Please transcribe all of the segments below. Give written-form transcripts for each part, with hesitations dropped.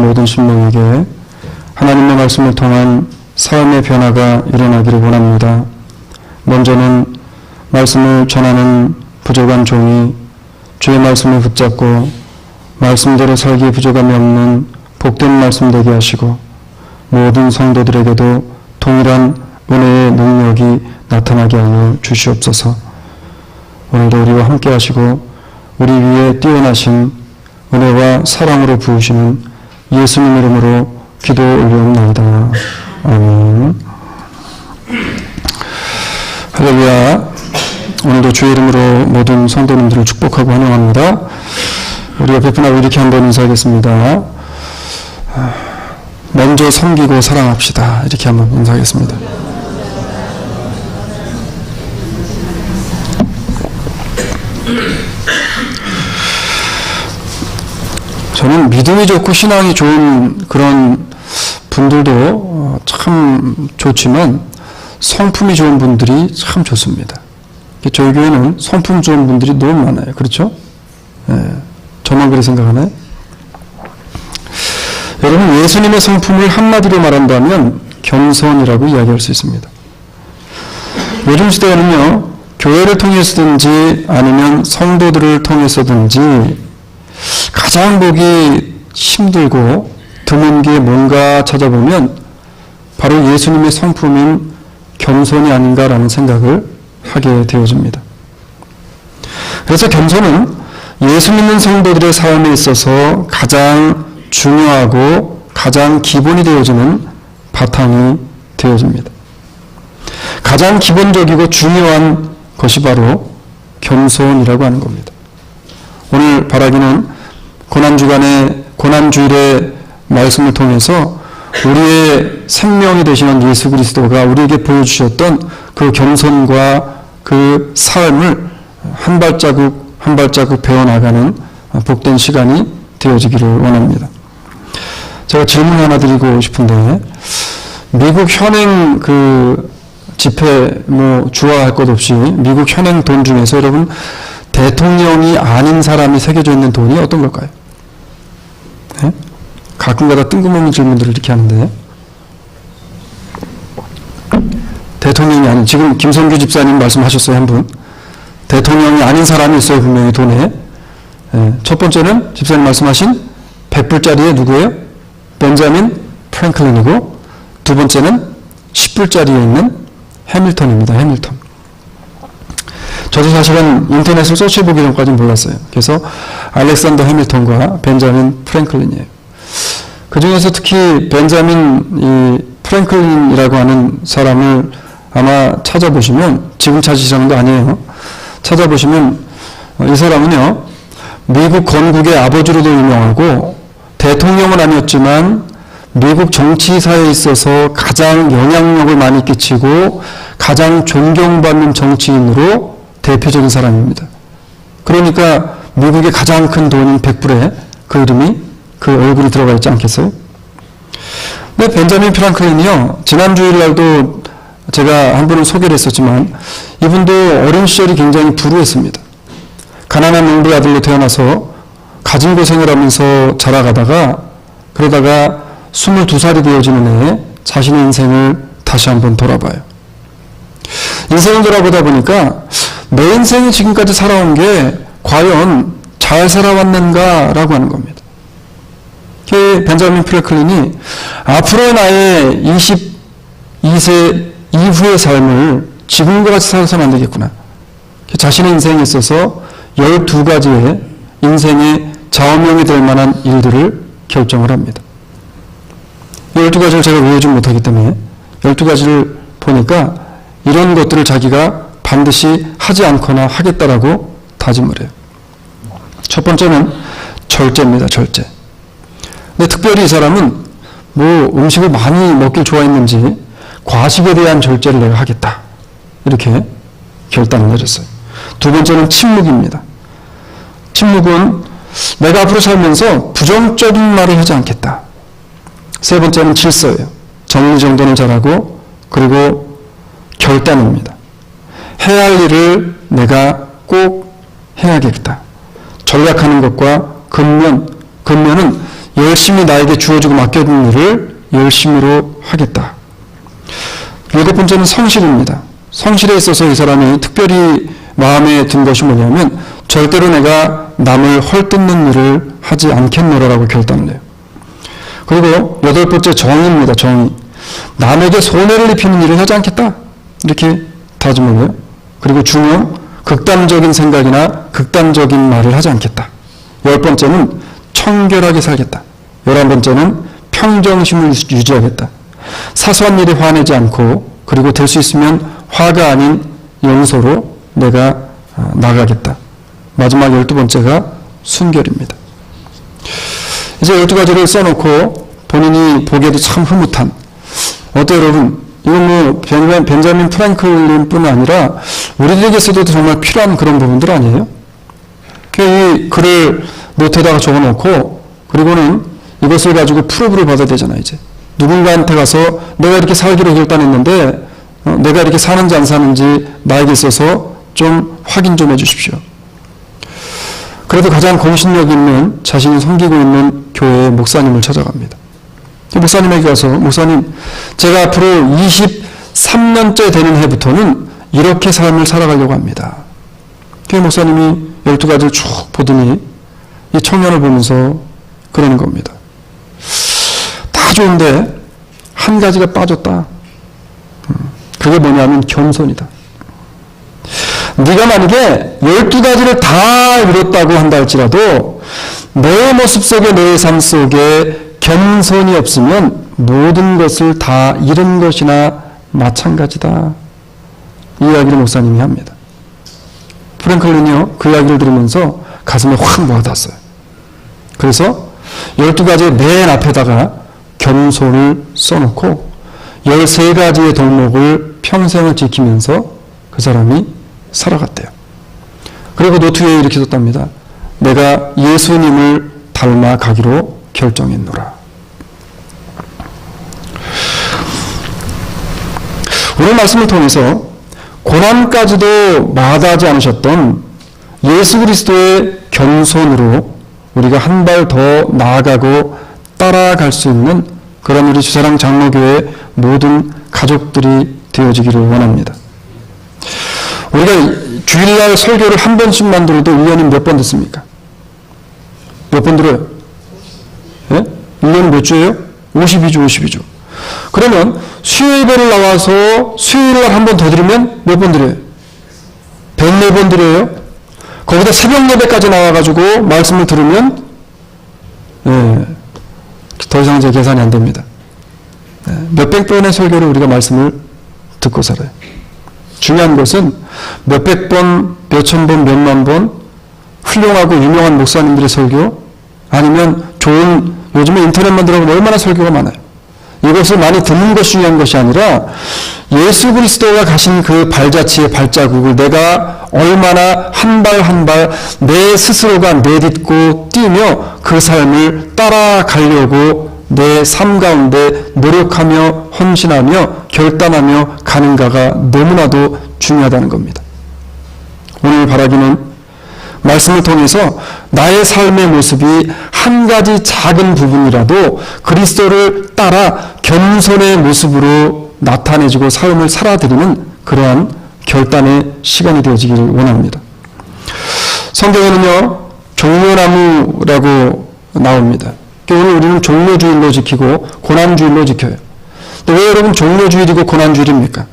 모든 신명에게 하나님의 말씀을 통한 삶의 변화가 일어나기를 원합니다. 먼저는 말씀을 전하는 부족한 종이 주의 말씀을 붙잡고 말씀대로 살기에 부족함이 없는 복된 말씀 되게 하시고 모든 성도들에게도 동일한 은혜의 능력이 나타나게 하여 주시옵소서. 오늘도 우리와 함께 하시고 우리 위에 뛰어나신 은혜와 사랑으로 부으시는 예수님 이름으로 기도 올려옵나이다. 아멘. 할렐루야. 오늘도 주의 이름으로 모든 성도님들을 축복하고 환영합니다. 우리가 베푼하고 이렇게 한번 인사하겠습니다. 먼저 섬기고 사랑합시다. 이렇게 한번 인사하겠습니다. 저는 믿음이 좋고 신앙이 좋은 그런 분들도 참 좋지만 성품이 좋은 분들이 참 좋습니다. 저희 교회는 성품 좋은 분들이 너무 많아요. 그렇죠? 예, 저만 그렇게 생각하나요? 여러분, 예수님의 성품을 한마디로 말한다면 겸손이라고 이야기할 수 있습니다. 요즘 시대에는요, 교회를 통해서든지 아니면 성도들을 통해서든지 가장 보기 힘들고 드문 게 뭔가 찾아보면 바로 예수님의 성품인 겸손이 아닌가라는 생각을 하게 되어집니다. 그래서 겸손은 예수 믿는 성도들의 삶에 있어서 가장 중요하고 가장 기본이 되어지는 바탕이 되어집니다. 가장 기본적이고 중요한 것이 바로 겸손이라고 하는 겁니다. 오늘 바라기는 고난주일의 말씀을 통해서 우리의 생명이 되시는 예수 그리스도가 우리에게 보여주셨던 그 겸손과 그 삶을 한 발자국 한 발자국 배워나가는 복된 시간이 되어지기를 원합니다. 제가 질문 하나 드리고 싶은데, 미국 현행 지폐 주화할 것 없이 미국 현행 돈 중에서 여러분 대통령이 아닌 사람이 새겨져 있는 돈이 어떤 걸까요? 네? 가끔가다 뜬금없는 질문들을 이렇게 하는데, 대통령이 아닌, 지금 김성규 집사님 말씀하셨어요. 한 분 대통령이 아닌 사람이 있어요. 분명히 돈에. 첫 번째는 집사님 말씀하신 100불짜리에 누구예요? 벤자민 프랭클린이고, 두 번째는 10불짜리에 있는 해밀턴입니다. 해밀턴. 저도 사실은 인터넷을 서치해보기 전까지는 몰랐어요. 그래서 알렉산더 해밀턴과 벤자민 프랭클린이에요. 그 중에서 특히 벤자민 프랭클린이라고 하는 사람을 아마 찾아보시면, 지금 찾으시는 거 아니에요. 찾아보시면 이 사람은요, 미국 건국의 아버지로도 유명하고 대통령은 아니었지만 미국 정치사에 있어서 가장 영향력을 많이 끼치고 가장 존경받는 정치인으로 대표적인 사람입니다. 그러니까 미국의 가장 큰 돈인 100불에 그 이름이, 그 얼굴이 들어가 있지 않겠어요? 근데 벤자민 프랭클린이요, 지난 주일날도 제가 한 분을 소개를 했었지만 이분도 어린 시절이 굉장히 불우했습니다. 가난한 농부의 아들로 태어나서 가진 고생을 하면서 자라가다가, 그러다가 22살이 되어지는 해에 자신의 인생을 다시 한번 돌아봐요. 인생을 돌아보다 보니까 내 인생이 지금까지 살아온 게 과연 잘 살아왔는가라고 하는 겁니다. 벤자민 프랭클린이 앞으로 나의 22세 이후의 삶을 지금과 같이 살아서는 안 되겠구나. 자신의 인생에 있어서 12가지의 인생의 좌우명이 될 만한 일들을 결정을 합니다. 12가지를 제가 외우지 못하기 때문에 12가지를 보니까 이런 것들을 자기가 반드시 하지 않거나 하겠다라고 다짐을 해요. 첫 번째는 절제입니다. 절제. 근데 특별히 이 사람은 음식을 많이 먹길 좋아했는지 과식에 대한 절제를 내가 하겠다, 이렇게 결단을 내렸어요. 두 번째는 침묵입니다. 침묵은 내가 앞으로 살면서 부정적인 말을 하지 않겠다. 세 번째는 질서예요. 정리정돈을 잘하고, 그리고 결단입니다. 해야 할 일을 내가 꼭 해야겠다. 전략하는 것과 근면은 열심히 나에게 주어지고 맡겨진 일을 열심히로 하겠다. 7번째는 성실입니다. 성실에 있어서 이 사람이 특별히 마음에 든 것이 뭐냐면 절대로 내가 남을 헐뜯는 일을 하지 않겠노라라고 결단을 해요. 그리고 8번째 정의입니다. 정의. 남에게 손해를 입히는 일을 하지 않겠다. 이렇게 다짐을 해요. 그리고 중요, 극단적인 생각이나 극단적인 말을 하지 않겠다. 10번째는 청결하게 살겠다. 11번째는 평정심을 유지하겠다. 사소한 일에 화내지 않고 그리고 될 수 있으면 화가 아닌 용서로 내가 나가겠다. 마지막 12번째가 순결입니다. 이제 12가지를 써놓고 본인이 보기에도 참 흐뭇한, 어때요 여러분? 이건 뭐 벤자민 프랭클린 뿐 아니라 우리들에게서도 정말 필요한 그런 부분들 아니에요? 이 글을 노트에다가 적어놓고 그리고는 이것을 가지고 프로브를 받아야 되잖아요. 이제 누군가한테 가서 내가 이렇게 살기로 결단했는데 내가 이렇게 사는지 안 사는지 나에게 있어서 좀 확인 좀 해주십시오. 그래도 가장 공신력 있는 자신이 섬기고 있는 교회의 목사님을 찾아갑니다. 목사님에게 가서 목사님, 제가 앞으로 23년째 되는 해부터는 이렇게 삶을 살아가려고 합니다. 그 목사님이 12가지를 쭉 보더니 이 청년을 보면서 그러는 겁니다. 다 좋은데 한 가지가 빠졌다. 그게 뭐냐면 겸손이다. 네가 만약에 12가지를 다 이뤘다고 한다 할지라도 너의 모습 속에 너의 삶 속에 겸손이 없으면 모든 것을 다 잃은 것이나 마찬가지다. 이 이야기를 목사님이 합니다. 프랭클린이요, 그 이야기를 들으면서 가슴에 확 와닿았어요. 그래서 12가지의 맨 앞에다가 겸손을 써놓고 13가지의 덕목을 평생을 지키면서 그 사람이 살아갔대요. 그리고 노트에 이렇게 썼답니다. 내가 예수님을 닮아가기로 결정했노라. 오늘 말씀을 통해서 고난까지도 마다하지 않으셨던 예수 그리스도의 겸손으로 우리가 한 발 더 나아가고 따라갈 수 있는 그런 우리 주사랑 장로교회 모든 가족들이 되어지기를 원합니다. 우리가 주일날 설교를 한 번씩만 들어도 1년이 몇 번 듣습니까? 몇 번 들어요? 예? 1년 몇 주예요? 52주. 그러면 수요일에 나와서 수요일날 한 번 더 들으면 몇 번 드려요? 104번 드려요? 거기다 새벽 예배까지 나와가지고 말씀을 들으면 더 이상 제 계산이 안 됩니다. 몇백 번의 설교를 우리가 말씀을 듣고 살아요. 중요한 것은 몇백 번, 몇천 번, 몇만 번 훌륭하고 유명한 목사님들의 설교, 아니면 좋은, 요즘에 인터넷만 들어가면 얼마나 설교가 많아요. 이것을 많이 듣는 것이 중요한 것이 아니라 예수 그리스도가 가신 그 발자취의 발자국을 내가 얼마나 한 발 한 발 내 스스로가 내딛고 뛰며 그 삶을 따라가려고 내 삶 가운데 노력하며 헌신하며 결단하며 가는가가 너무나도 중요하다는 겁니다. 오늘 바라기는 말씀을 통해서 나의 삶의 모습이 한 가지 작은 부분이라도 그리스도를 따라 겸손의 모습으로 나타내지고 삶을 살아드리는 그러한 결단의 시간이 되어지기를 원합니다. 성경에는요, 종려나무라고 나옵니다. 오늘 우리는 종려주일로 지키고 고난주일로 지켜요. 근데 왜 여러분 종려주일이고 고난주일입니까?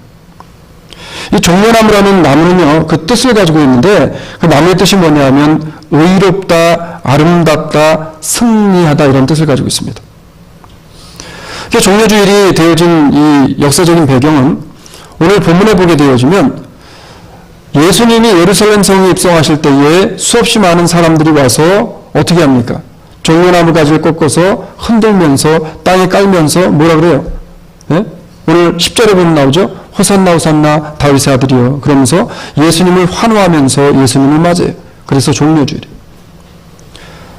이 종려나무라는 나무는요, 그 뜻을 가지고 있는데 그 나무의 뜻이 뭐냐면 의롭다, 아름답다, 승리하다 이런 뜻을 가지고 있습니다. 종려주일이 되어진 이 역사적인 배경은 오늘 본문에 보게 되어지면 예수님이 예루살렘 성에 입성하실 때에 수없이 많은 사람들이 와서 어떻게 합니까? 종려나무 가지를 꺾어서 흔들면서 땅에 깔면서 뭐라 그래요? 네? 오늘 10절에 보면 나오죠? 호산나 호산나 다윗의 아들이요. 그러면서 예수님을 환호하면서 예수님을 맞아요. 그래서 종려주일이에요.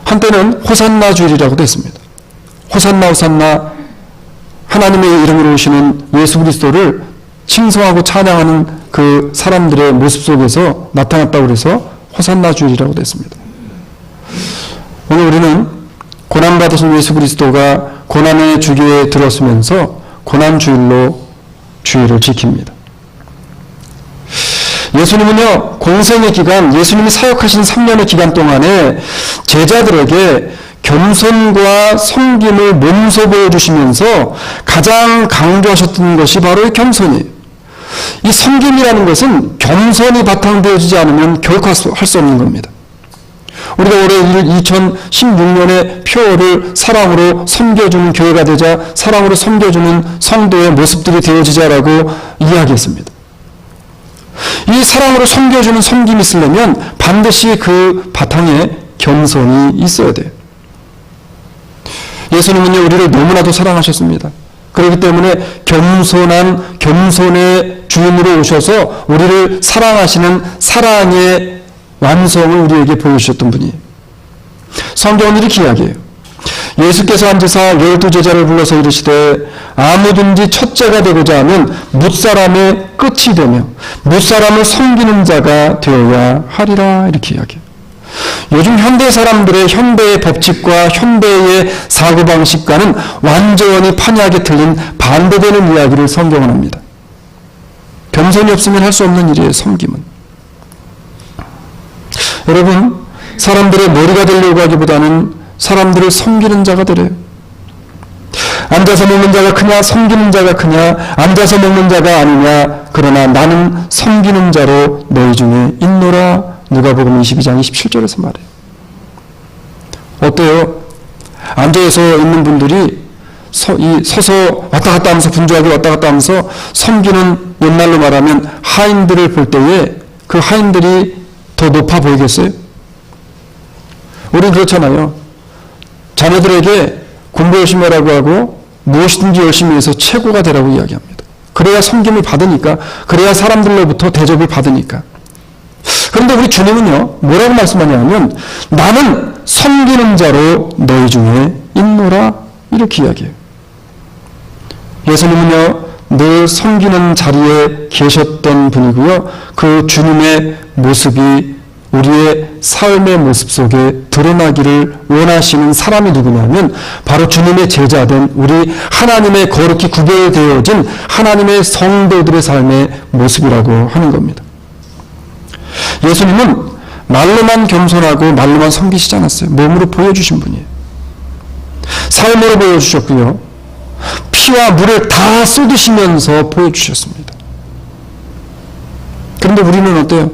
한때는 호산나 주일이라고도 했습니다. 호산나 호산나 하나님의 이름으로 오시는 예수 그리스도를 칭송하고 찬양하는 그 사람들의 모습 속에서 나타났다고 해서 호산나 주일이라고도 했습니다. 오늘 우리는 고난받으신 예수 그리스도가 고난의 주기에 들었으면서 고난주일로 주일을 지킵니다. 예수님은요, 공생의 기간, 예수님이 사역하신 3년의 기간 동안에 제자들에게 겸손과 섬김을 몸소 보여주시면서 가장 강조하셨던 것이 바로 이 겸손이에요. 이 섬김이라는 것은 겸손이 바탕되어지지 않으면 결코 할 수 없는 겁니다. 우리가 올해 2016년의 표어를 사랑으로 섬겨주는 교회가 되자, 사랑으로 섬겨주는 성도의 모습들이 되어지자라고 이야기했습니다. 이 사랑으로 섬겨주는 섬김이 있으려면 반드시 그 바탕에 겸손이 있어야 돼요. 예수님은요, 우리를 너무나도 사랑하셨습니다. 그렇기 때문에 겸손의 주인으로 오셔서 우리를 사랑하시는 사랑의 완성을 우리에게 보여주셨던 분이에요. 성경은 이렇게 이야기해요. 예수께서 앉으사 12제자를 불러서 이르시되 아무든지 첫째가 되고자 하면 뭇사람의 끝이 되며 뭇사람을 섬기는 자가 되어야 하리라, 이렇게 이야기해요. 요즘 현대 사람들의 현대의 법칙과 현대의 사고방식과는 완전히 판이하게 틀린 반대되는 이야기를 성경은 합니다. 겸손이 없으면 할 수 없는 일이에요, 섬김은. 여러분, 사람들의 머리가 되려고 하기보다는 사람들을 섬기는 자가 되래요. 앉아서 먹는 자가 크냐, 섬기는 자가 크냐, 앉아서 먹는 자가 아니냐, 그러나 나는 섬기는 자로 너희 중에 있노라. 누가복음 22장 27절에서 말해요. 어때요? 앉아서 있는 분들이 서서 왔다 갔다 하면서, 분주하게 왔다 갔다 하면서 섬기는, 옛날로 말하면 하인들을 볼 때에 그 하인들이 더 높아 보이겠어요? 우리는 그렇잖아요. 자녀들에게 공부 열심히 하라고 하고 무엇이든지 열심히 해서 최고가 되라고 이야기합니다. 그래야 섬김을 받으니까, 그래야 사람들로부터 대접을 받으니까. 그런데 우리 주님은요, 뭐라고 말씀하냐면 나는 섬기는 자로 너희 중에 있노라, 이렇게 이야기해요. 예수님은요, 늘 섬기는 자리에 계셨던 분이고요, 그 주님의 모습이 우리의 삶의 모습 속에 드러나기를 원하시는 사람이 누구냐면 바로 주님의 제자된 우리 하나님의 거룩히 구별되어진 하나님의 성도들의 삶의 모습이라고 하는 겁니다. 예수님은 말로만 겸손하고 말로만 섬기시지 않았어요. 몸으로 보여주신 분이에요. 삶으로 보여주셨고요, 피와 물을 다 쏟으시면서 보여주셨습니다. 그런데 우리는 어때요?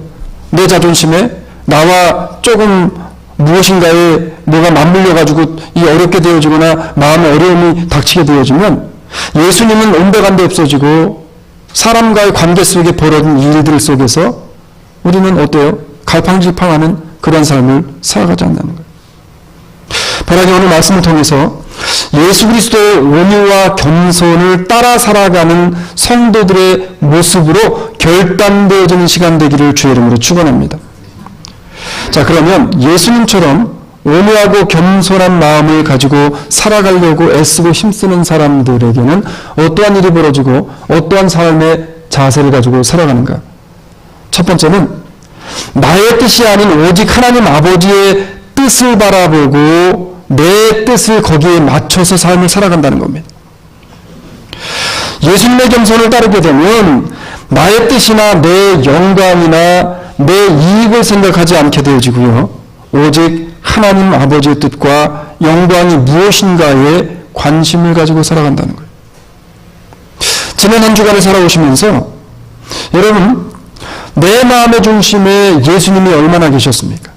내 자존심에 나와 조금 무엇인가에 뭐가 맞물려가지고 이 어렵게 되어지거나 마음의 어려움이 닥치게 되어지면 예수님은 온데간데 없어지고 사람과의 관계 속에 벌어진 일들 속에서 우리는 어때요? 갈팡질팡하는 그런 삶을 살아가지 않는 거예요. 바라기 오늘 말씀을 통해서 예수 그리스도의 온유와 겸손을 따라 살아가는 성도들의 모습으로 결단되어지는 시간 되기를 주의 이름으로 축원합니다. 자, 그러면 예수님처럼 온유하고 겸손한 마음을 가지고 살아가려고 애쓰고 힘쓰는 사람들에게는 어떠한 일이 벌어지고 어떠한 삶의 자세를 가지고 살아가는가? 첫 번째는 나의 뜻이 아닌 오직 하나님 아버지의 뜻을 바라보고 내 뜻을 거기에 맞춰서 삶을 살아간다는 겁니다. 예수님의 겸손을 따르게 되면 나의 뜻이나 내 영광이나 내 이익을 생각하지 않게 되어지고요, 오직 하나님 아버지의 뜻과 영광이 무엇인가에 관심을 가지고 살아간다는 거예요. 지난 한 주간을 살아오시면서 여러분, 내 마음의 중심에 예수님이 얼마나 계셨습니까?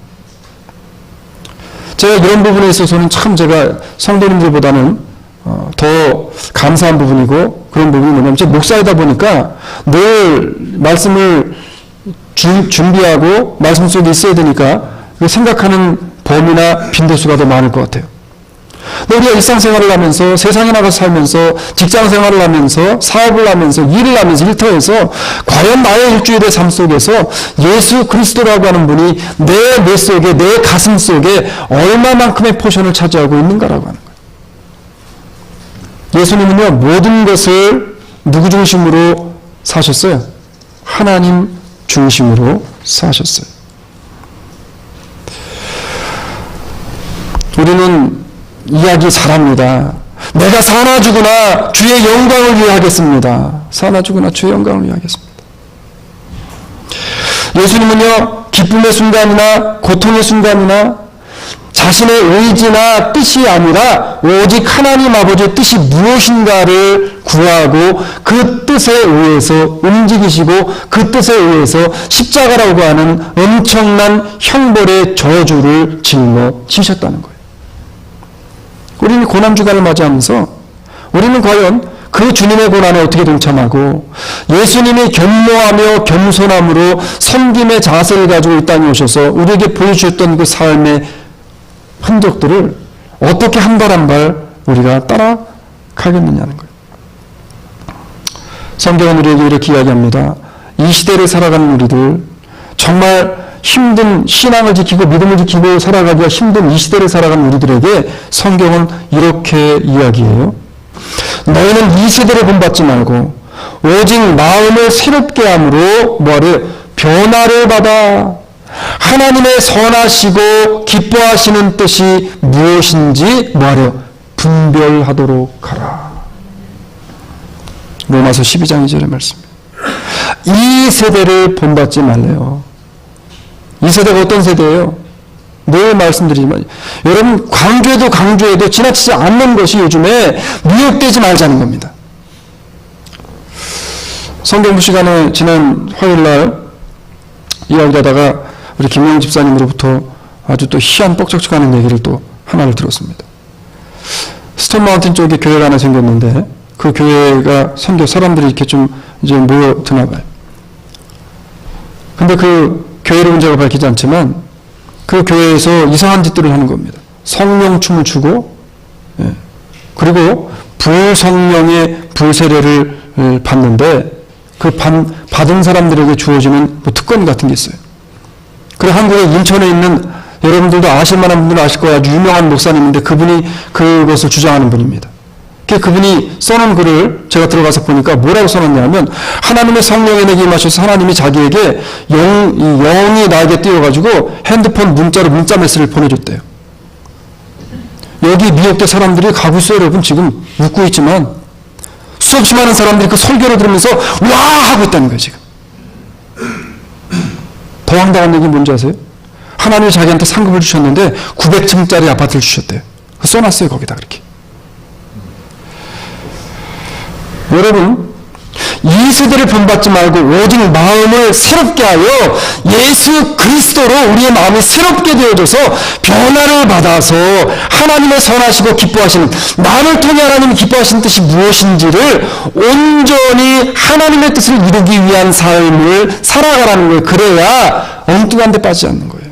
제가 이런 부분에 있어서는 참 제가 성도님들보다는 더 감사한 부분이고, 그런 부분이 뭐냐면 제가 목사이다 보니까 늘 말씀을 준비하고 말씀 속에 있어야 되니까 생각하는 범위나 빈도수가 더 많을 것 같아요. 우리가 일상생활을 하면서, 세상에 나가서 살면서, 직장생활을 하면서, 사업을 하면서, 일을 하면서, 일터에서 과연 나의 일주일의 삶 속에서 예수 그리스도라고 하는 분이 내 뇌 속에, 내 가슴 속에 얼마만큼의 포션을 차지하고 있는가라고 하는 거예요. 예수님은요, 모든 것을 누구 중심으로 사셨어요? 하나님 중심으로 사셨어요. 우리는 이야기 잘합니다. 내가 사나 죽으나 주의 영광을 위해 하겠습니다. 사나 죽으나 주의 영광을 위해 하겠습니다. 예수님은요, 기쁨의 순간이나 고통의 순간이나 자신의 의지나 뜻이 아니라 오직 하나님 아버지의 뜻이 무엇인가를 구하고 그 뜻에 의해서 움직이시고 그 뜻에 의해서 십자가라고 하는 엄청난 형벌의 저주를 짊어지셨다는 거예요. 우리는 고난주간을 맞이하면서 우리는 과연 그 주님의 고난에 어떻게 동참하고 예수님이 겸허하며 겸손함으로 섬김의 자세를 가지고 이 땅에 오셔서 우리에게 보여주셨던 그 삶의 흔적들을 어떻게 한 발 한 발 우리가 따라가겠느냐는 거예요. 성경은 우리에게 이렇게 이야기합니다. 이 시대를 살아가는 우리들, 정말 힘든 신앙을 지키고 믿음을 지키고 살아가기가 힘든 이 시대를 살아가는 우리들에게 성경은 이렇게 이야기해요. 너희는 이 세대를 본받지 말고 오직 마음을 새롭게 함으로 뭐하래요? 변화를 받아 하나님의 선하시고 기뻐하시는 뜻이 무엇인지 뭐하래요? 분별하도록 하라. 로마서 12장 2절의 말씀입니다. 이 세대를 본받지 말래요. 이 세대가 어떤 세대예요? 늘 말씀드리지만 여러분 강조해도 지나치지 않는 것이 요즘에 미혹되지 말자는 겁니다. 성경부 시간에 지난 화요일날 이야기하다가 우리 김영 집사님으로부터 아주 또 희한 뻑적지근한 얘기를 또 하나를 들었습니다. 스톤 마운틴 쪽에 교회가 하나 생겼는데 그 교회가 사람들이 이렇게 좀 이제 모여드나 봐요. 근데 그 교회의 문제가 밝히지 않지만 그 교회에서 이상한 짓들을 하는 겁니다. 성령춤을 추고, 그리고 불성령의 불세례를 받는데 그 받은 사람들에게 주어지는 뭐 특권 같은 게 있어요. 그리고 한국의 인천에 있는 여러분들도 아실 만한 분들은 아실 거예요. 아주 유명한 목사님인데 그분이 그것을 주장하는 분입니다. 그분이 써놓은 글을 제가 들어가서 보니까 뭐라고 써놨냐면 하나님의 성령에 내게 임하셔서 하나님이 자기에게 영이 나에게 띄워가지고 핸드폰 문자로 문자 메시지를 보내줬대요. 여기 미역대 사람들이 가고 있어요. 여러분 지금 웃고 있지만 수없이 많은 사람들이 그 설교를 들으면서 와 하고 있다는 거예요. 지금 더 황당한 얘기 뭔지 아세요? 하나님이 자기한테 상급을 주셨는데 900층짜리 아파트를 주셨대요. 써놨어요 거기다 그렇게. 여러분 이 세대를 본받지 말고 오직 마음을 새롭게 하여 예수 그리스도로 우리의 마음이 새롭게 되어져서 변화를 받아서 하나님의 선하시고 기뻐하시는 나를 통해 하나님이 기뻐하시는 뜻이 무엇인지를 온전히 하나님의 뜻을 이루기 위한 삶을 살아가라는 거예요. 그래야 엉뚱한 데 빠지지 않는 거예요.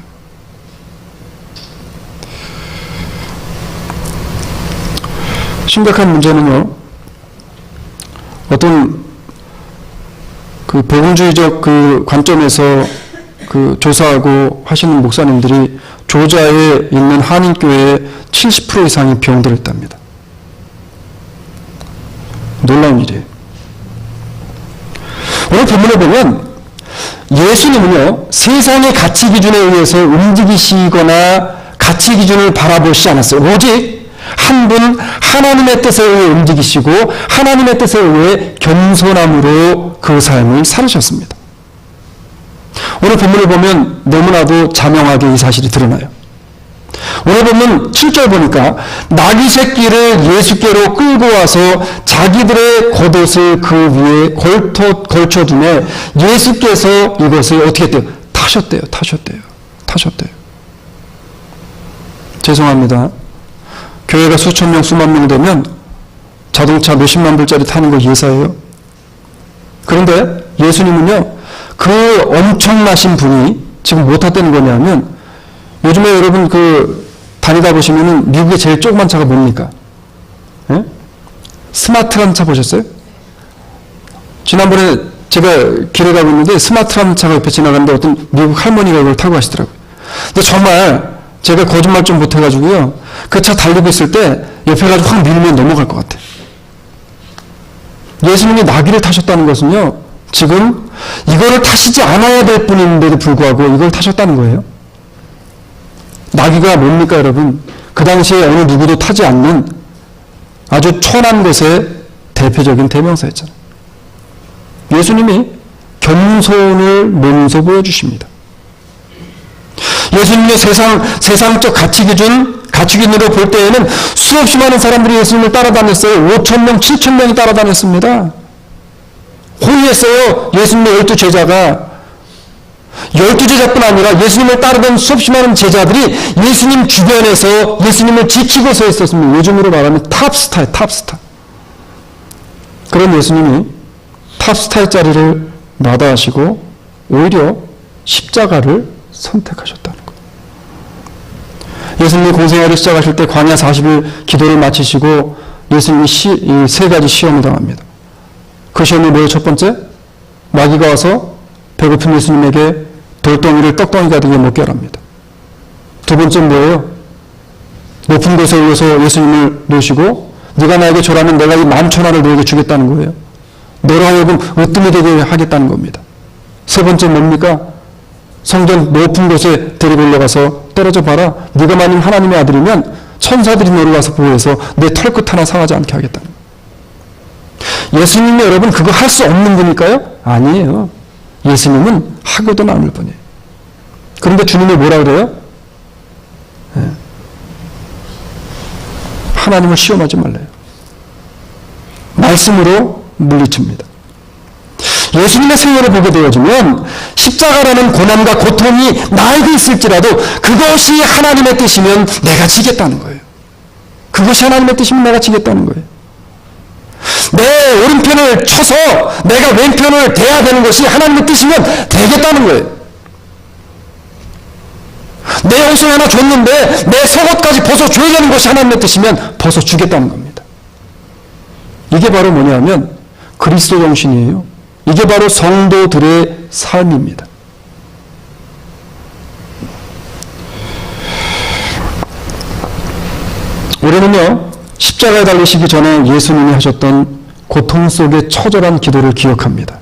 심각한 문제는요. 어떤 그 복음주의적 그 관점에서 그 조사하고 하시는 목사님들이 조자에 있는 한인교회의 70% 이상이 병들어 있답니다. 놀라운 일이에요. 오늘 본문에 보면 예수님은요 세상의 가치 기준에 의해서 움직이시거나 가치 기준을 바라보시지 않았어요. 오직 한 분 하나님의 뜻에 의해 움직이시고 하나님의 뜻에 의해 겸손함으로 그 삶을 살으셨습니다. 오늘 본문을 보면 너무나도 자명하게 이 사실이 드러나요. 오늘 보면 7절 보니까 나귀 새끼를 예수께로 끌고 와서 자기들의 겉옷을 그 위에 걸쳐두매 예수께서 이것을 어떻게 했대요? 타셨대요. 죄송합니다. 교회가 수천 명, 수만 명 되면 자동차 몇십만 불짜리 타는 거 예사예요. 그런데 예수님은요, 그 엄청나신 분이 지금 뭐 탔다는 거냐면, 요즘에 여러분 다니다 보시면은 미국의 제일 조그만 차가 뭡니까? 예? 스마트라는 차 보셨어요? 지난번에 제가 길에 가고 있는데 스마트라는 차가 옆에 지나가는데 어떤 미국 할머니가 이걸 타고 가시더라고요. 근데 정말 제가 거짓말 좀 못해가지고요. 그 차 달리고 있을 때 옆에 가지고 확 밀면 넘어갈 것 같아. 예수님이 나귀를 타셨다는 것은요. 지금 이거를 타시지 않아야 될 분인데도 불구하고 이걸 타셨다는 거예요. 나귀가 뭡니까 여러분? 그 그 당시에 어느 누구도 타지 않는 아주 천한 것의 대표적인 대명사였잖아요. 예수님이 겸손을 몸소 보여주십니다. 예수님의 세상적 가치기준으로 볼 때에는 수없이 많은 사람들이 예수님을 따라다녔어요. 5,000명, 7,000명이 따라다녔습니다. 호위했어요. 예수님의 12제자가. 12제자뿐 아니라 예수님을 따르던 수없이 많은 제자들이 예수님 주변에서 예수님을 지키고 서 있었습니다. 요즘으로 말하면 탑스타예요. 탑스타. 그런 예수님이 탑스타의 자리를 마다하시고 오히려 십자가를 선택하셨다는 거예요. 예수님이 공생애를 시작하실 때 광야 40일 기도를 마치시고 예수님이 이 세 가지 시험을 당합니다. 그 시험이 뭐예요? 첫 번째, 마귀가 와서 배고픈 예수님에게 돌덩이를 떡덩이가 되게 먹게 합니다. 두 번째는 뭐예요? 높은 곳에 올려서 예수님을 놓으시고 네가 나에게 줘라면 내가 이 10,000원을 너에게 주겠다는 거예요. 너로 하여금 으뜸이 되게 하겠다는 겁니다. 세 번째 뭡니까? 성전 높은 곳에 데리고 올라가서 떨어져 봐라. 네가 만약 하나님의 아들이면 천사들이 너를 와서 보호해서 내 털끝 하나 상하지 않게 하겠다는 거예요. 예수님이 여러분 그거 할 수 없는 분일까요? 아니에요. 예수님은 하고도 남을 분이에요. 그런데 주님이 뭐라 그래요? 하나님을 시험하지 말래요. 말씀으로 물리칩니다. 예수님의 생애를 보게 되어지면 십자가라는 고난과 고통이 나에게 있을지라도 그것이 하나님의 뜻이면 내가 지겠다는 거예요. 그것이 하나님의 뜻이면 내가 지겠다는 거예요. 내 오른편을 쳐서 내가 왼편을 대야 되는 것이 하나님의 뜻이면 되겠다는 거예요. 내 옷을 하나 줬는데 내 속옷까지 벗어줘야 되는 것이 하나님의 뜻이면 벗어주겠다는 겁니다. 이게 바로 뭐냐면 그리스도 정신이에요. 이게 바로 성도들의 삶입니다. 우리는요, 십자가에 달리시기 전에 예수님이 하셨던 고통 속의 처절한 기도를 기억합니다.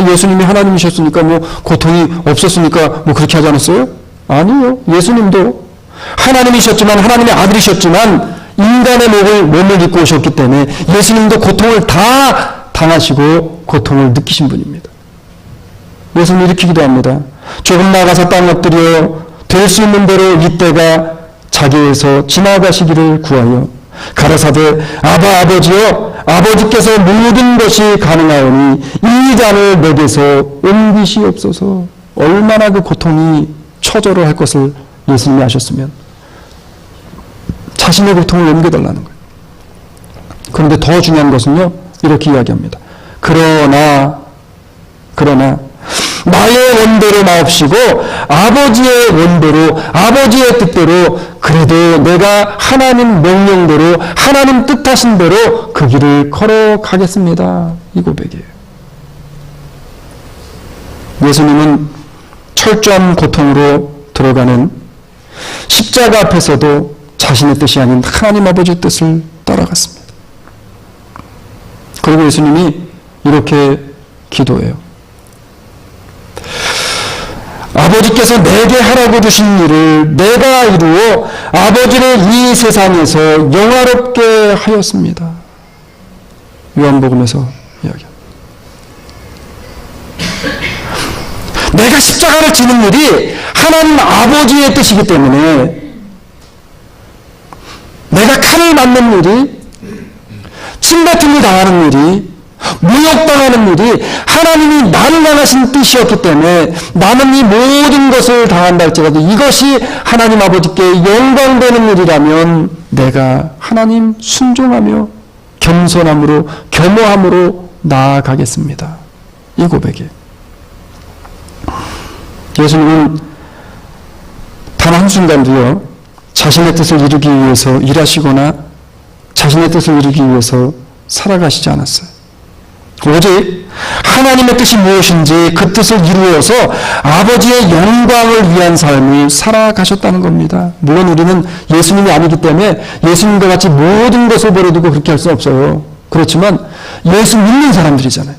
예수님이 하나님이셨으니까 고통이 없었으니까 그렇게 하지 않았어요? 아니요. 예수님도 하나님이셨지만 하나님의 아들이셨지만 인간의 몸을 입고 오셨기 때문에 예수님도 고통을 다 당하시고 고통을 느끼신 분입니다. 예수님이 이렇게 기도합니다. 조금 나가서 땅 엎드려 될 수 있는 대로 이때가 자기에서 지나가시기를 구하여 가라사대 아바 아버지여 아버지께서 모든 것이 가능하오니 이 잔을 내게서 옮기시옵소서. 얼마나 그 고통이 처절을 할 것을 예수님이 아셨으면 자신의 고통을 옮겨달라는 거예요. 그런데 더 중요한 것은요, 이렇게 이야기합니다. 그러나 나의 원대로 마옵시고 아버지의 원대로 아버지의 뜻대로 그래도 내가 하나님 명령대로 하나님 뜻하신 대로 그 길을 걸어가겠습니다. 이 고백이에요. 예수님은 철저한 고통으로 들어가는 십자가 앞에서도 자신의 뜻이 아닌 하나님 아버지의 뜻을 따라갔습니다. 그리고 예수님이 이렇게 기도해요. 아버지께서 내게 하라고 주신 일을 내가 이루어 아버지를 이 세상에서 영화롭게 하였습니다. 요한복음에서 이야기합니다. 내가 십자가를 지는 일이 하나님 아버지의 뜻이기 때문에 내가 칼을 맞는 일이 침뱉음을 당하는 일이 모욕당하는 일이 하나님이 나를 향하신 뜻이었기 때문에 나는 이 모든 것을 당한다 할지라도 이것이 하나님 아버지께 영광되는 일이라면 내가 하나님 순종하며 겸손함으로 겸허함으로 나아가겠습니다. 이 고백이에요. 예수님은 단 한순간도요 자신의 뜻을 이루기 위해서 일하시거나 자신의 뜻을 이루기 위해서 살아가시지 않았어요. 오직 하나님의 뜻이 무엇인지 그 뜻을 이루어서 아버지의 영광을 위한 삶을 살아가셨다는 겁니다. 물론 우리는 예수님이 아니기 때문에 예수님과 같이 모든 것을 버려두고 그렇게 할 수 없어요. 그렇지만 예수 믿는 사람들이잖아요.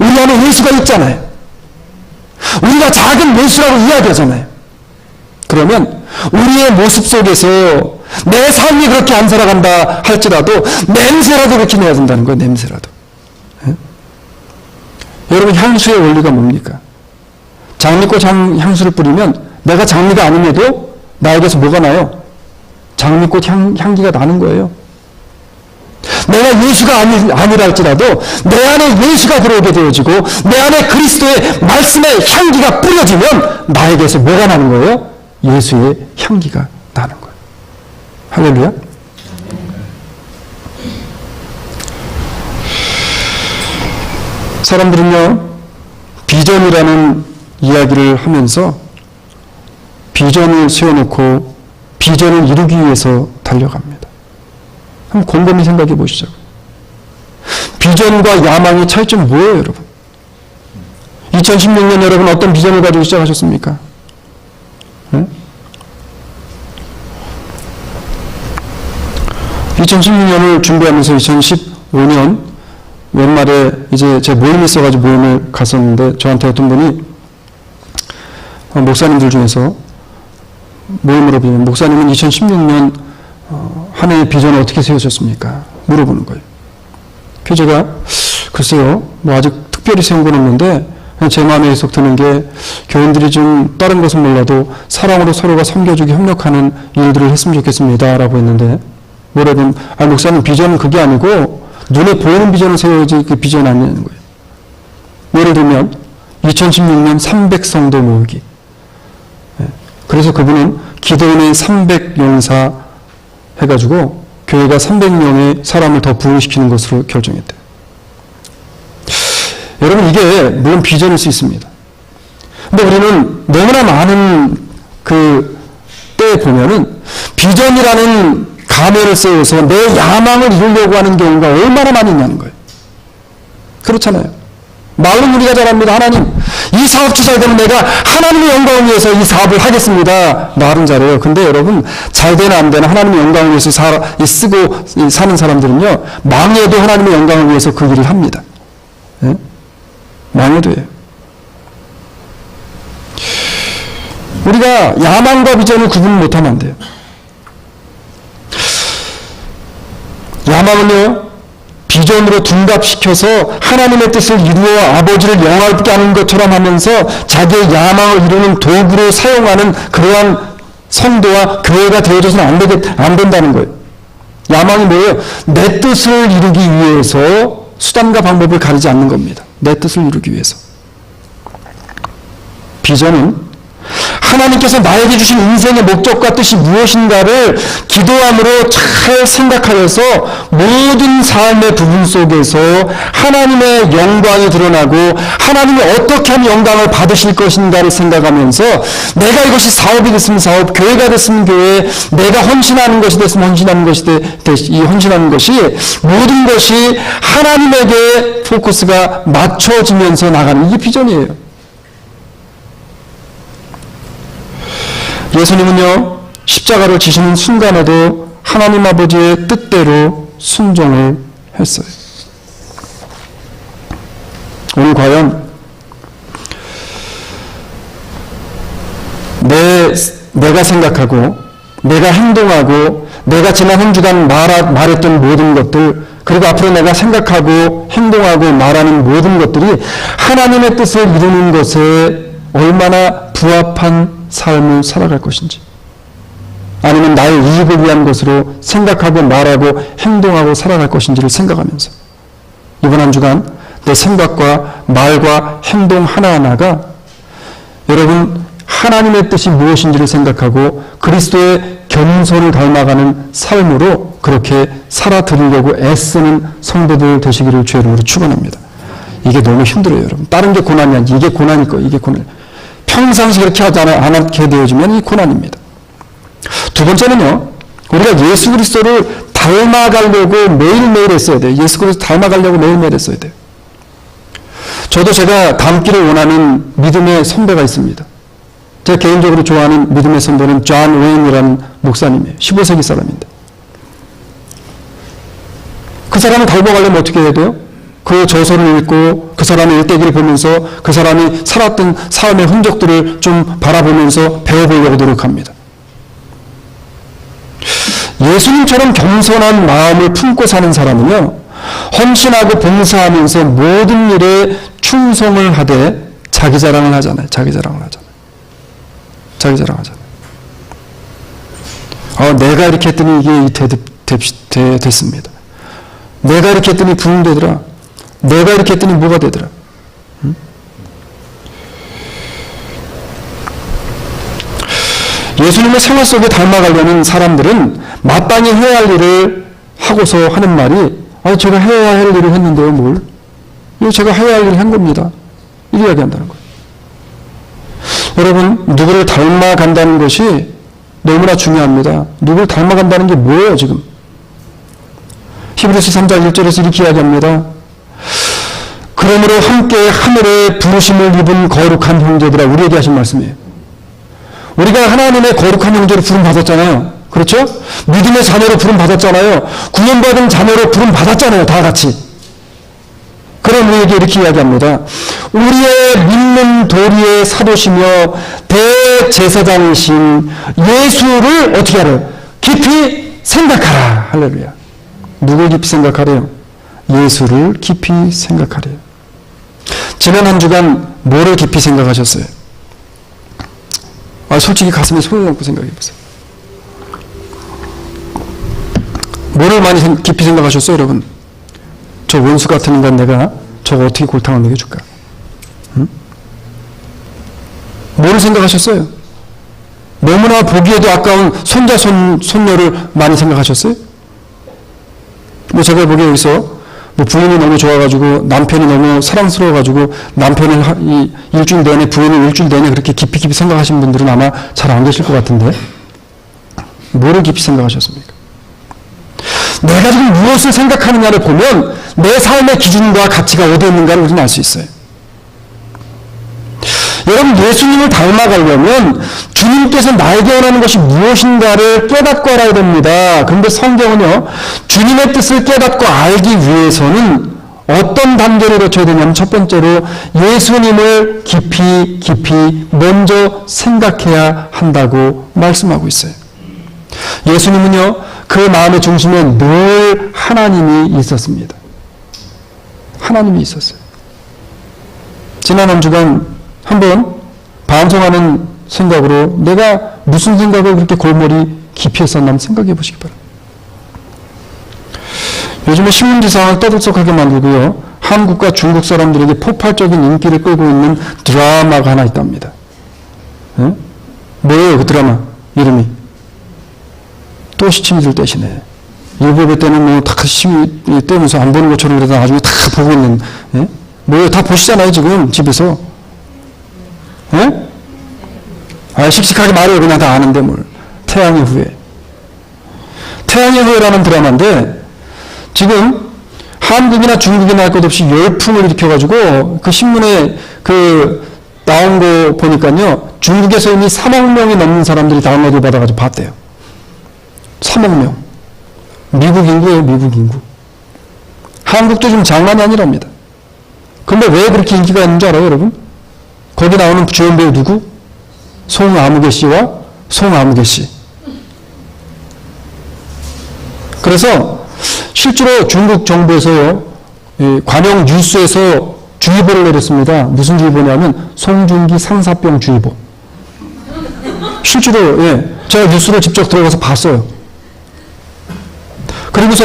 우리 안에 예수가 있잖아요. 우리가 작은 예수라고 이야기하잖아요. 그러면 우리의 모습 속에서 내 삶이 그렇게 안 살아간다 할지라도 냄새라도 그렇게 내야 된다는 거예요. 냄새라도. 예? 여러분, 향수의 원리가 뭡니까? 장미꽃 향수를 뿌리면 내가 장미가 아님에도 나에게서 뭐가 나요? 장미꽃 향기가 나는 거예요. 내가 예수가 아니라 할지라도 내 안에 예수가 들어오게 되어지고 내 안에 그리스도의 말씀의 향기가 뿌려지면 나에게서 뭐가 나는 거예요? 예수의 향기가 나는 거예요. 할렐루야. 사람들은요, 비전이라는 이야기를 하면서 비전을 세워놓고 비전을 이루기 위해서 달려갑니다. 한번 곰곰이 생각해 보시죠. 비전과 야망의 차이점은 뭐예요, 여러분? 2016년 여러분 어떤 비전을 가지고 시작하셨습니까? 네? 2016년을 준비하면서 2015년 연말에 이제 제 모임이 있어가지고 모임을 갔었는데 저한테 어떤 분이 목사님들 중에서 모임으로 보면 목사님은 2016년 한 해의 비전을 어떻게 세우셨습니까? 물어보는 거예요. 그래서 제가 글쎄요, 뭐 아직 특별히 세운 건 없는데 그냥 제 마음에 쏙 드는 게 교인들이 좀 다른 것은 몰라도 사랑으로 서로가 섬겨주기 협력하는 일들을 했으면 좋겠습니다 라고 했는데 뭐라든 목사님 비전은 그게 아니고 눈에 보이는 비전을 세워야지 그 비전 아니냐는 거예요. 예를 들면 2016년 300성도 모으기. 그래서 그분은 기도인의 300용사 해가지고 교회가 300명의 사람을 더 부흥시키는 것으로 결정했대요. 여러분, 이게 물론 비전일 수 있습니다. 근데 우리는 너무나 많은 그 때에 보면은 비전이라는 가면을 세워서 내 야망을 이루려고 하는 경우가 얼마나 많이 있냐는 거예요. 그렇잖아요. 말은 우리가 잘합니다. 하나님, 이 사업 잘 되면 내가 하나님의 영광을 위해서 이 사업을 하겠습니다. 말은 잘해요. 근데 여러분, 잘 되나 안 되나 하나님의 영광을 위해서 쓰고 사는 사람들은요, 망해도 하나님의 영광을 위해서 그 일을 합니다. 네? 망해도 해요. 우리가 야망과 비전을 구분 못하면 안 돼요. 야망은요, 비전으로 둔갑시켜서 하나님의 뜻을 이루어 아버지를 영화롭게 하는 것처럼 하면서 자기의 야망을 이루는 도구로 사용하는 그러한 성도와 교회가 되어져서는 안 된다는 거예요. 야망이 뭐예요? 내 뜻을 이루기 위해서 수단과 방법을 가리지 않는 겁니다. 내 뜻을 이루기 위해서. 비전은 하나님께서 나에게 주신 인생의 목적과 뜻이 무엇인가를 기도함으로 잘 생각하여서 모든 삶의 부분 속에서 하나님의 영광이 드러나고 하나님이 어떻게 하면 영광을 받으실 것인가를 생각하면서 내가 이것이 사업이 됐으면 사업, 교회가 됐으면 교회, 내가 헌신하는 것이 됐으면 헌신하는 것이 이 헌신하는 것이 모든 것이 하나님에게 포커스가 맞춰지면서 나가는 이게 비전이에요. 예수님은요, 십자가를 지시는 순간에도 하나님 아버지의 뜻대로 순종을 했어요. 오늘 과연 내가 생각하고 내가 행동하고 내가 지난 한 주간 말했던 모든 것들, 그리고 앞으로 내가 생각하고 행동하고 말하는 모든 것들이 하나님의 뜻을 이루는 것에 얼마나 부합한 삶을 살아갈 것인지, 아니면 나의 이익을 위한 것으로 생각하고 말하고 행동하고 살아갈 것인지를 생각하면서 이번 한 주간 내 생각과 말과 행동 하나하나가 여러분 하나님의 뜻이 무엇인지를 생각하고 그리스도의 겸손을 닮아가는 삶으로 그렇게 살아드리려고 애쓰는 성도들 되시기를 주의 이름으로 축원합니다. 이게 너무 힘들어요, 여러분. 다른 게 고난이 아니지, 이게 고난일 거예요. 이게 고난. 평상시 그렇게 하지 않게 되어지면 이 고난입니다. 두 번째는요, 우리가 예수 그리스도를 닮아가려고 매일매일 했어야 돼요. 예수 그리스도 닮아가려고 매일매일 했어야 돼요. 저도 제가 닮기를 원하는 믿음의 선배가 있습니다. 제가 개인적으로 좋아하는 믿음의 선배는 존 웨인이라는 목사님이에요. 15세기 사람인데. 그 사람을 닮아가려면 어떻게 해야 돼요? 그 저서를 읽고 그 사람의 일대기를 보면서 그 사람이 살았던 삶의 흔적들을 좀 바라보면서 배워보려고 노력합니다. 예수님처럼 겸손한 마음을 품고 사는 사람은요, 헌신하고 봉사하면서 모든 일에 충성을 하되 자기 자랑을 하잖아요. 자기 자랑을 하잖아요. 내가 이렇게 했더니 이게 됐습니다. 내가 이렇게 했더니 부흥되더라. 내가 이렇게 했더니 뭐가 되더라. 예수님의 생활 속에 닮아가려는 사람들은 마땅히 해야 할 일을 하고서 하는 말이, 제가 해야 할 일을 했는데요, 뭘? 이거 제가 해야 할 일을 한 겁니다. 이렇게 이야기한다는 거예요. 여러분, 누구를 닮아간다는 것이 너무나 중요합니다. 누구를 닮아간다는 게 뭐예요, 지금? 히브리서 3장 1절에서 이렇게 이야기합니다. 그러므로 함께 하늘의 부르심을 입은 거룩한 형제들아, 우리에게 하신 말씀이에요. 우리가 하나님의 거룩한 형제로 부름받았잖아요. 그렇죠? 믿음의 자녀로 부름받았잖아요. 구원받은 자녀로 부름받았잖아요. 다 같이. 그럼 우리에게 이렇게 이야기합니다. 우리의 믿는 도리의 사도시며 대제사장이신 예수를 어떻게 하래요? 깊이 생각하라. 할렐루야. 누굴 깊이 생각하래요? 예수를 깊이 생각하래요. 지난 한 주간 뭐를 깊이 생각하셨어요? 솔직히 가슴에 손을 얹고 생각해 보세요. 뭐를 많이 깊이 생각하셨어요, 여러분? 저 원수 같은 인간 내가 저거 어떻게 골탕을 먹여줄까? 응? 뭐를 생각하셨어요? 너무나 보기에도 아까운 손자, 손녀를 많이 생각하셨어요? 제가 보기에 여기서 부인이 너무 좋아가지고 남편이 너무 사랑스러워가지고 남편을 일주일 내내, 부인을 일주일 내내 그렇게 깊이 생각하신 분들은 아마 잘 안 계실 것 같은데, 뭐를 깊이 생각하셨습니까? 내가 지금 무엇을 생각하느냐를 보면 내 삶의 기준과 가치가 어디에 있는가를 우리는 알 수 있어요. 여러분, 예수님을 닮아가려면 주님께서 나에게 원하는 것이 무엇인가를 깨닫고 알아야 됩니다. 그런데 성경은요, 주님의 뜻을 깨닫고 알기 위해서는 어떤 단계를 거쳐야 되냐면, 첫 번째로 예수님을 깊이 먼저 생각해야 한다고 말씀하고 있어요. 예수님은요, 그 마음의 중심에 늘 하나님이 있었습니다. 하나님이 있었어요. 지난 한 주간 한번 반성하는 생각으로 내가 무슨 생각을 그렇게 골머리 깊이 했었나 한번 생각해 보시기 바랍니다. 요즘에 신문지상을 떠들썩하게 만들고요, 한국과 중국 사람들에게 폭발적인 인기를 끌고 있는 드라마가 하나 있답니다. 응? 뭐예요, 그 드라마 이름이? 또 시치미들 떼시네. 일부러 때는 다 시치미 떼면서 안 보는 것처럼 그러다 나중에 다 보고 있는, 예? 뭐예요? 다 보시잖아요, 지금 집에서. 예? 씩씩하게 말해요. 그냥 다 아는데 뭘. 태양의 후예. 태양의 후예라는 드라마인데, 지금 한국이나 중국이나 할 것 없이 열풍을 일으켜가지고, 그 신문에 나온 거 보니까요, 중국에서 이미 3억 명이 넘는 사람들이 다운로드 받아가지고 봤대요. 3억 명. 미국 인구예요, 미국 인구. 한국도 좀 장난이 아니랍니다. 근데 왜 그렇게 인기가 있는 줄 알아요, 여러분? 거기 나오는 주연 배우 누구? 송아무개 씨와 송아무개 씨. 그래서 실제로 중국 정부에서요, 관영 뉴스에서 주의보를 내렸습니다. 무슨 주의보냐면 송중기 상사병 주의보. 실제로, 제가 뉴스를 직접 들어가서 봤어요. 그리고서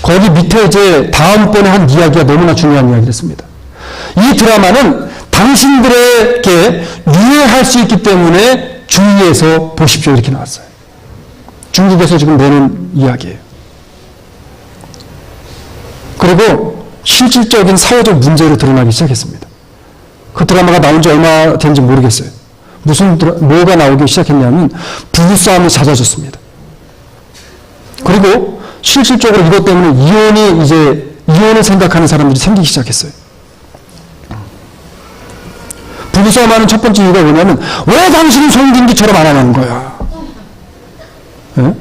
거기 밑에 이제 다음번에 한 이야기가 너무나 중요한 이야기였습니다. 이 드라마는 당신들에게 유해할 수 있기 때문에 주의해서 보십시오. 이렇게 나왔어요. 중국에서 지금 내는 이야기예요. 그리고 실질적인 사회적 문제로 드러나기 시작했습니다. 그 드라마가 나온 지 얼마 된지 모르겠어요. 뭐가 나오기 시작했냐면 부부싸움이 잦아졌습니다. 그리고 실질적으로 이것 때문에 이혼을 생각하는 사람들이 생기기 시작했어요. 부부싸움하는 첫 번째 이유가 뭐냐면, 왜 당신은 송중기처럼 안 하는 거야? 네?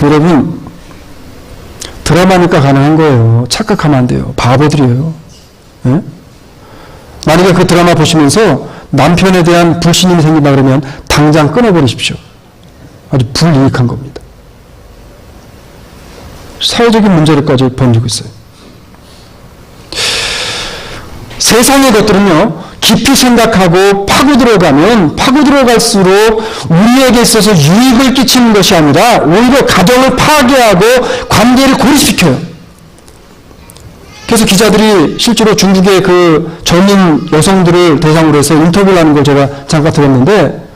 여러분, 드라마니까 가능한 거예요. 착각하면 안 돼요. 바보들이에요. 네? 만약에 그 드라마 보시면서 남편에 대한 불신임이 생긴다 그러면 당장 끊어버리십시오. 아주 불이익한 겁니다. 사회적인 문제로까지 번지고 있어요. 세상의 것들은요, 깊이 생각하고 파고 들어갈수록 우리에게 있어서 유익을 끼치는 것이 아니라 오히려 가정을 파괴하고 관계를 고립시켜요. 그래서 기자들이 실제로 중국의 그 젊은 여성들을 대상으로 해서 인터뷰를 하는 걸 제가 잠깐 들었는데,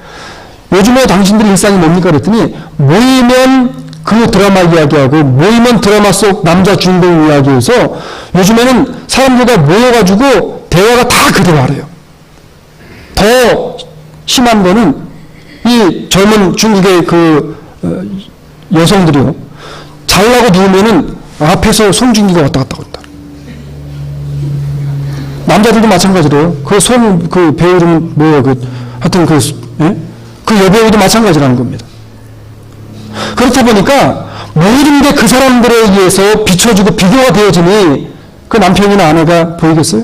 요즘에 당신들 일상이 뭡니까? 그랬더니, 모이면 그 드라마 이야기하고, 모이면 드라마 속 남자 주인공 이야기해서 요즘에는 사람들과 모여가지고 대화가 다 그 대화래요. 더 심한 거는 이 젊은 중국의 그 여성들이요, 잘라고 누우면은 앞에서 송중기가 왔다 갔다 한다. 남자들도 마찬가지로요. 그 배우 이름은 뭐예요? 하여튼 그 여배우도 마찬가지라는 겁니다. 그렇다 보니까 모든 게 그 사람들에 의해서 비춰주고 비교가 되어지니 그 남편이나 아내가 보이겠어요?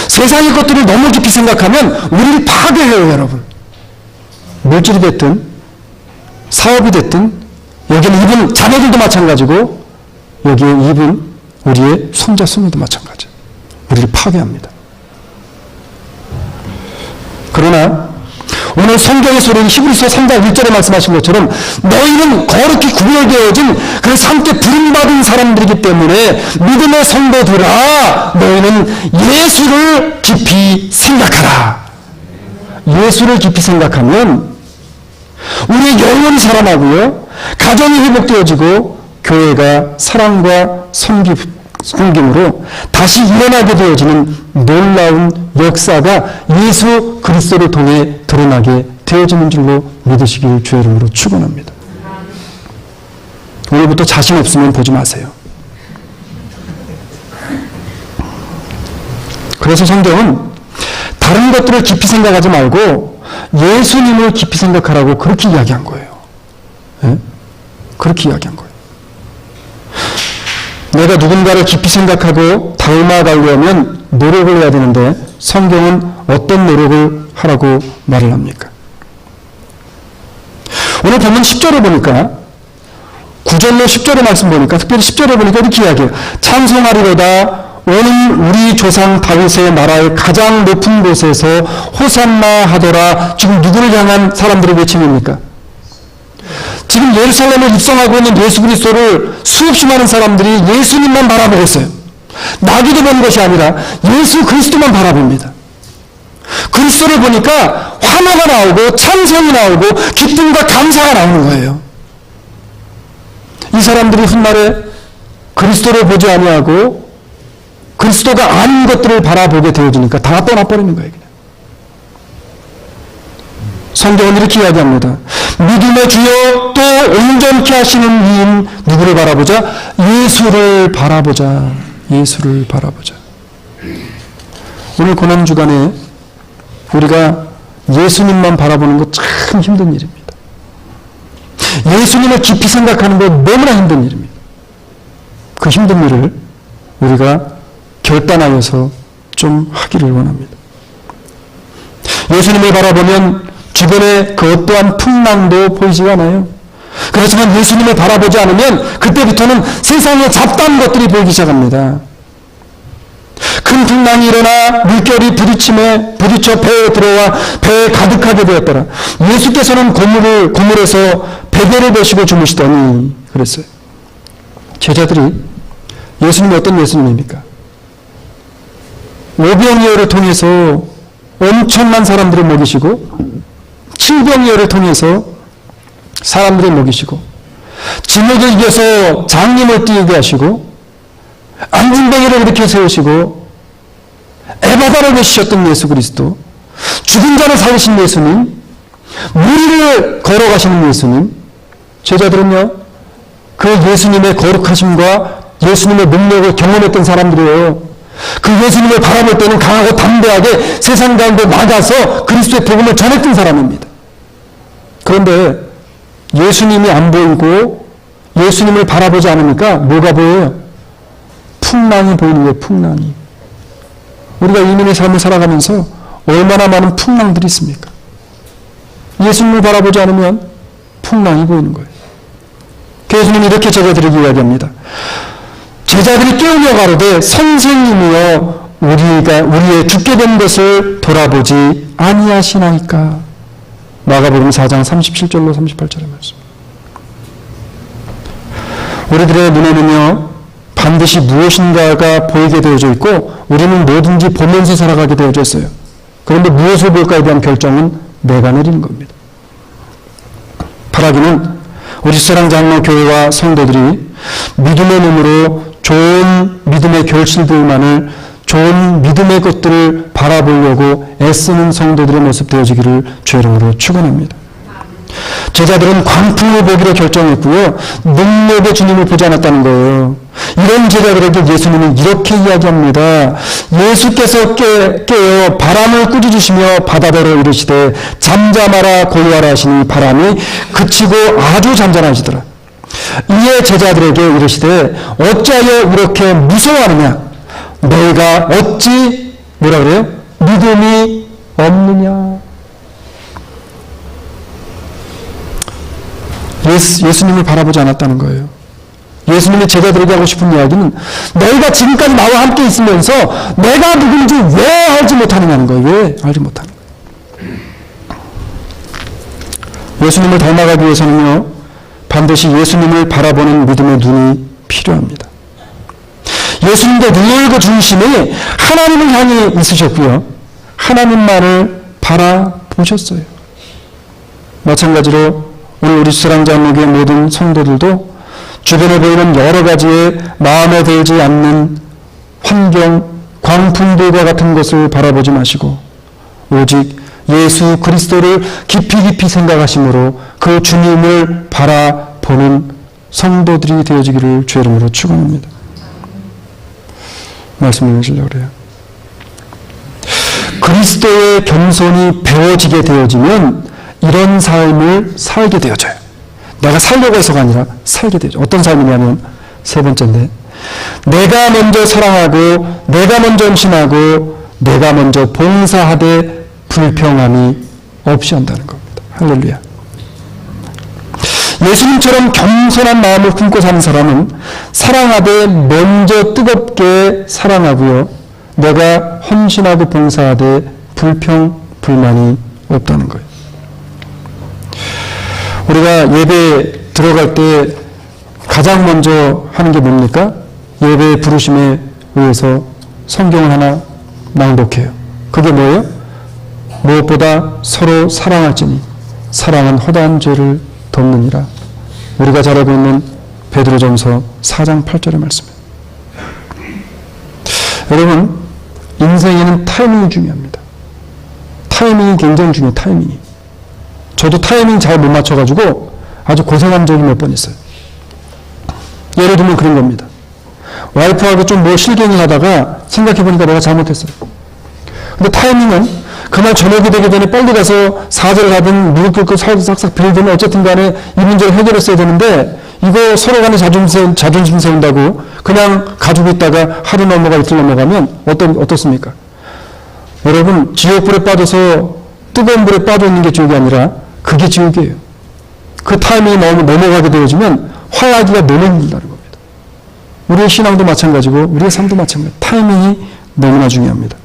세상의 것들을 너무 깊이 생각하면 우리를 파괴해요, 여러분. 물질이 됐든 사업이 됐든, 여기는 이분 자녀들도 마찬가지고, 여기에 이분 우리의 손자 손녀도 마찬가지. 우리를 파괴합니다. 그러나 오늘 성경의 소리는 히브리서 3장 1절에 말씀하신 것처럼 너희는 거룩히 구별되어진 그 함께 부름받은 사람들이기 때문에 믿음의 성도들아, 너희는 예수를 깊이 생각하라. 예수를 깊이 생각하면 우리의 영혼이 살아나고요, 가정이 회복되어지고 교회가 사랑과 섬김으로 다시 일어나게 되어지는 놀라운 역사가 예수 그리스도를 통해 드러나게 되어지는 줄로 믿으시길 주의 이름으로 축원합니다. 오늘부터 자신 없으면 보지 마세요. 그래서 성경은 다른 것들을 깊이 생각하지 말고 예수님을 깊이 생각하라고 그렇게 이야기한 거예요. 네? 그렇게 이야기한 거예요. 내가 누군가를 깊이 생각하고 닮아가려면 노력을 해야 되는데 성경은 어떤 노력을 하라고 말을 합니까? 오늘 보면 10절에 보니까, 9절로 10절의 말씀 보니까, 특별히 10절에 보니까 이렇게 이야기해요. 찬송하리로다 오는 우리 조상 다윗의 나라의 가장 높은 곳에서 호산나 하더라. 지금 누구를 향한 사람들의 외침입니까? 지금 예루살렘에 입성하고 있는 예수 그리스도를 수없이 많은 사람들이 예수님만 바라보고 있어요. 나귀도 보는 것이 아니라 예수 그리스도만 바라봅니다. 그리스도를 보니까 환호가 나오고 찬송이 나오고 기쁨과 감사가 나오는 거예요. 이 사람들이 훗날에 그리스도를 보지 아니하고 그리스도가 아닌 것들을 바라보게 되어지니까 다 떠나버리는 거예요. 그냥. 성경은 이렇게 이야기합니다. 믿음의 주여 또 온전케 하시는 이인 누구를 바라보자? 예수를 바라보자. 예수를 바라보자. 오늘 고난주간에 우리가 예수님만 바라보는 것 참 힘든 일입니다. 예수님을 깊이 생각하는 것 너무나 힘든 일입니다. 그 힘든 일을 우리가 결단하여서 좀 하기를 원합니다. 예수님을 바라보면 주변에 그 어떠한 풍랑도 보이지가 않아요. 그렇지만 예수님을 바라보지 않으면 그때부터는 세상에 잡다한 것들이 보이기 시작합니다. 큰 풍랑이 일어나 물결이 부딪혀 배에 들어와 배에 가득하게 되었더라. 예수께서는 고물에서 베개를 베시고 주무시더니 그랬어요. 제자들이 예수님이 어떤 예수님입니까? 오병이어를 통해서 엄청난 사람들을 먹이시고, 칠병이어를 통해서 사람들을 먹이시고, 진흙을 이겨서 장님을 띄우게 하시고, 안진뱅이를 이렇게 세우시고, 에바다를 내시셨던 예수 그리스도, 죽은 자를 살리신 예수님, 무리를 걸어가시는 예수님, 제자들은요, 그 예수님의 거룩하심과 예수님의 능력을 경험했던 사람들이에요. 그 예수님을 바라볼 때는 강하고 담대하게 세상 가운데 나가서 그리스도의 복음을 전했던 사람입니다. 그런데 예수님이 안 보이고 예수님을 바라보지 않으니까 뭐가 보여요? 풍랑이 보이는 거예요. 풍랑이. 우리가 이민의 삶을 살아가면서 얼마나 많은 풍랑들이 있습니까? 예수님을 바라보지 않으면 풍랑이 보이는 거예요. 예수님이 이렇게 제자들에게 이야기합니다. 제자들이 깨우며 가로되 선생님이여 우리의 죽게 된 것을 돌아보지 아니하시나이까. 마가복음 4장 37절로 38절의 말씀. 우리들의 눈에는요 반드시 무엇인가가 보이게 되어져 있고 우리는 뭐든지 보면서 살아가게 되어져 있어요. 그런데 무엇을 볼까에 대한 결정은 내가 내리는 겁니다. 바라기는 우리 사랑장로교회와 성도들이 믿음의 눈으로 좋은 믿음의 결실들만을 좋은 믿음의 것들을 바라보려고 애쓰는 성도들의 모습 되어지기를 주의 이름으로 축원합니다. 제자들은 광풍을 보기로 결정했고요. 능력의 주님을 보지 않았다는 거예요. 이런 제자들에게 예수님은 이렇게 이야기합니다. 예수께서 깨어 바람을 꾸짖으시며 바다더러 이르시되 잠잠하라 고요하라 하시니 바람이 그치고 아주 잔잔하시더라. 이에 제자들에게 이르시되 어찌하여 이렇게 무서워하느냐? 너희가 어찌 뭐라 그래요? 믿음이 없느냐? 예수님을 바라보지 않았다는 거예요. 예수님이 제자들에게 하고 싶은 이야기는 너희가 지금까지 나와 함께 있으면서 내가 누군지 왜 알지 못하느냐는 거예요. 왜 알지 못하는 거예요. 예수님을 닮아가기 위해서는요 반드시 예수님을 바라보는 믿음의 눈이 필요합니다. 예수님의 눈의 중심이 하나님을 향해 있으셨고요. 하나님만을 바라보셨어요. 마찬가지로 오늘 우리 사랑장로교회 모든 성도들도 주변에 보이는 여러 가지의 마음에 들지 않는 환경, 광풍들과 같은 것을 바라보지 마시고 오직 예수 그리스도를 깊이 생각하심으로 그 주님을 바라보는 성도들이 되어지기를 주의 이름으로 축원합니다. 말씀을 해주려고 그래요. 그리스도의 겸손이 배워지게 되어지면 이런 삶을 살게 되어져요. 내가 살려고 해서가 아니라 살게 되죠. 어떤 삶이냐면 세 번째인데 내가 먼저 사랑하고 내가 먼저 헌신하고 내가 먼저 봉사하되 불평함이 없이 한다는 겁니다. 할렐루야. 예수님처럼 겸손한 마음을 품고 사는 사람은 사랑하되 먼저 뜨겁게 사랑하고요. 내가 헌신하고 봉사하되 불평불만이 없다는 거예요. 우리가 예배 들어갈 때 가장 먼저 하는 게 뭡니까? 예배 부르심에 의해서 성경을 하나 낭독해요. 그게 뭐예요? 무엇보다 서로 사랑할지니 사랑은 허다한 죄를 덮느니라. 우리가 잘 알고 있는 베드로전서 4장 8절의 말씀이에요. 여러분, 인생에는 타이밍이 중요합니다. 타이밍이 굉장히 중요해요. 타이밍이. 저도 타이밍 잘 못 맞춰가지고 아주 고생한 적이 몇 번 있어요. 예를 들면 그런 겁니다. 와이프하고 좀 뭐 실갱이 하다가 생각해보니까 내가 잘못했어요. 근데 타이밍은 그날 저녁이 되기 전에 빨리 가서 사죄를 하든 무릎 꿇고 싹싹 빌든 어쨌든 간에 이 문제를 해결했어야 되는데 이거 서로 간에 자존심 세운다고 그냥 가지고 있다가 하루 넘어가 이틀 넘어가면 어떻습니까? 여러분, 지옥불에 빠져서 뜨거운 불에 빠져 있는 게 지옥이 아니라 그게 지옥이에요. 그 타이밍이 넘어가게 되어지면 화해하기가 너무 힘들다는 겁니다. 우리의 신앙도 마찬가지고 우리의 삶도 마찬가지고 타이밍이 너무나 중요합니다.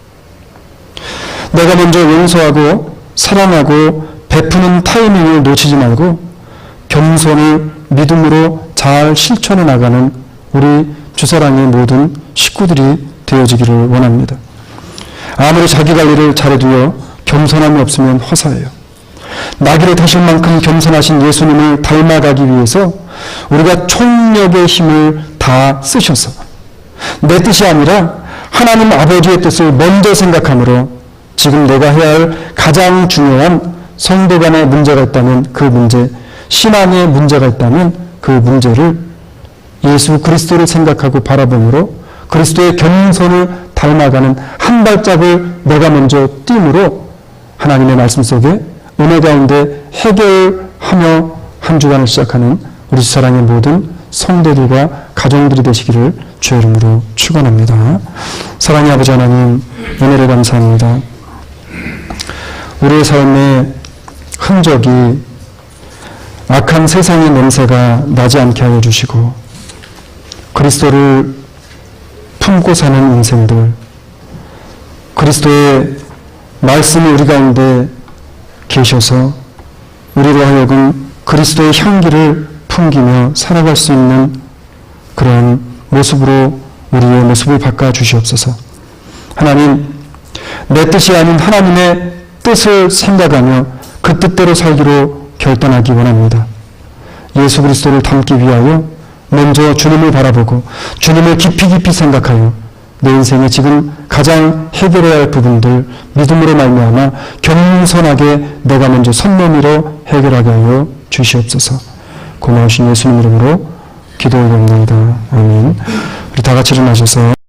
내가 먼저 용서하고 사랑하고 베푸는 타이밍을 놓치지 말고 겸손을 믿음으로 잘 실천해 나가는 우리 주사랑의 모든 식구들이 되어지기를 원합니다. 아무리 자기 관리를 잘해도요 겸손함이 없으면 허사예요. 나귀를 타실 만큼 겸손하신 예수님을 닮아가기 위해서 우리가 총력의 힘을 다 쓰셔서 내 뜻이 아니라 하나님 아버지의 뜻을 먼저 생각함으로 지금 내가 해야 할 가장 중요한 성도 간의 문제가 있다면 그 문제, 신앙의 문제가 있다면 그 문제를 예수 그리스도를 생각하고 바라봄으로 그리스도의 겸손을 닮아가는 한 발짝을 내가 먼저 띄므로 하나님의 말씀 속에 은혜 가운데 해결하며 한 주간을 시작하는 우리 사랑의 모든 성도들과 가정들이 되시기를 주의 이름으로 축원합니다. 사랑의 아버지 하나님, 은혜를 감사합니다. 우리의 삶에 흔적이 악한 세상의 냄새가 나지 않게 하여 주시고 그리스도를 품고 사는 인생들, 그리스도의 말씀이 우리 가운데 계셔서 우리로 하여금 그리스도의 향기를 풍기며 살아갈 수 있는 그런 모습으로 우리의 모습을 바꿔 주시옵소서. 하나님, 내 뜻이 아닌 하나님의 뜻을 생각하며 그 뜻대로 살기로 결단하기 원합니다. 예수 그리스도를 닮기 위하여 먼저 주님을 바라보고 주님을 깊이 깊이 생각하여 내 인생에 지금 가장 해결해야 할 부분들 믿음으로 말미암아 겸손하게 내가 먼저 선 내밀어 해결하게 하여 주시옵소서. 고마우신 예수님 이름으로 기도 올립니다. 아멘. 우리 다 같이 일어나셔서